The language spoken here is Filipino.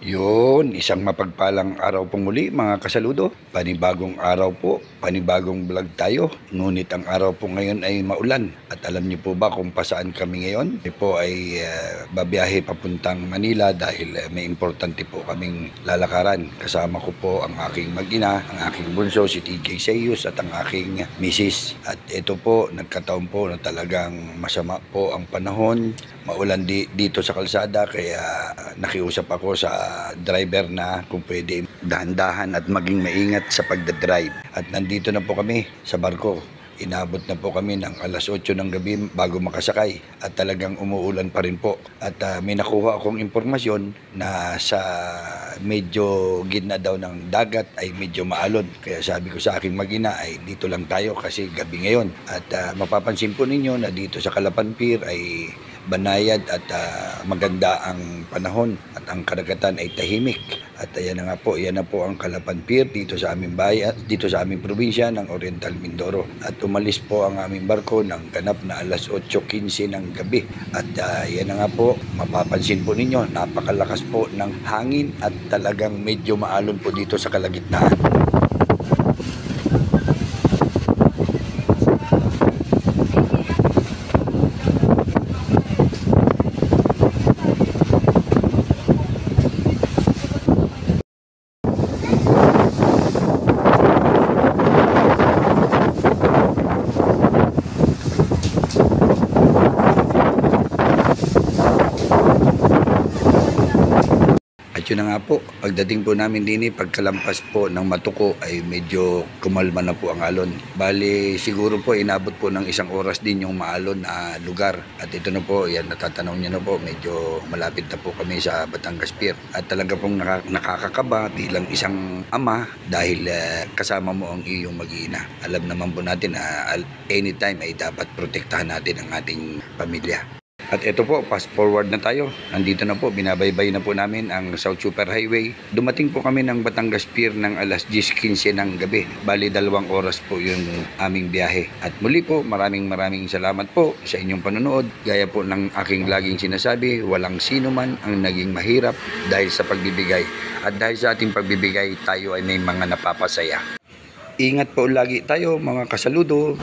Yun, isang mapagpalang araw pong muli mga kasaludo. Panibagong araw po, panibagong vlog tayo. Ngunit ang araw po ngayon ay maulan. At alam niyo po ba kung pasaan kami ngayon? Kami po ay babiyahe papuntang Manila dahil may importante po kaming lalakaran. Kasama ko po ang aking mag-ina, ang aking bunso, si TJ Seyus at ang aking misis. At ito po, nagkataon po na talagang masama po ang panahon. Maulan dito sa kalsada kaya nakiusap ako sa driver na kung pwede dahan-dahan at maging maingat sa pagdadrive. At nandito na po kami sa barko. Inabot na po kami ng alas 8 ng gabi bago makasakay at talagang umuulan pa rin po. At may nakuha akong impormasyon na sa medyo gitna daw ng dagat ay medyo maalon. Kaya sabi ko sa aking mag-ina ay dito lang tayo kasi gabi ngayon. At mapapansin po ninyo na dito sa Calapan Pier ay banayad at maganda ang panahon at ang karagatan ay tahimik. At yan na po ang Calapan Pier dito sa aming bayan, dito sa aming probinsya ng Oriental Mindoro. At umalis po ang aming barko ng ganap na alas 8:15 ng gabi. At yan na nga po, mapapansin po ninyo, napakalakas po ng hangin at talagang medyo maalon po dito sa kalagitnaan. At yun na nga po, pagdating po namin din pagkalampas po ng Matuko ay medyo kumalma na po ang alon. Bali siguro po inabot po ng 1 oras din yung maalon na lugar. At ito na po, yan natatanaw niyo na po, medyo malapit na po kami sa Batangas Pier. At talaga pong nakakakaba bilang isang ama dahil kasama mo ang iyong mag-ina. Alam naman po natin na anytime ay dapat protektahan natin ang ating pamilya. At ito po, fast forward na tayo. Nandito na po, binabaybay na po namin ang South Super Highway. Dumating po kami ng Batangas Pier ng alas 10:15 ng gabi. Bali 2 oras po yung aming biyahe. At muli po, maraming salamat po sa inyong panonood. Gaya po ng aking laging sinasabi, walang sino man ang naging mahirap dahil sa pagbibigay. At dahil sa ating pagbibigay, tayo ay may mga napapasaya. Ingat po lagi tayo mga kasaludo.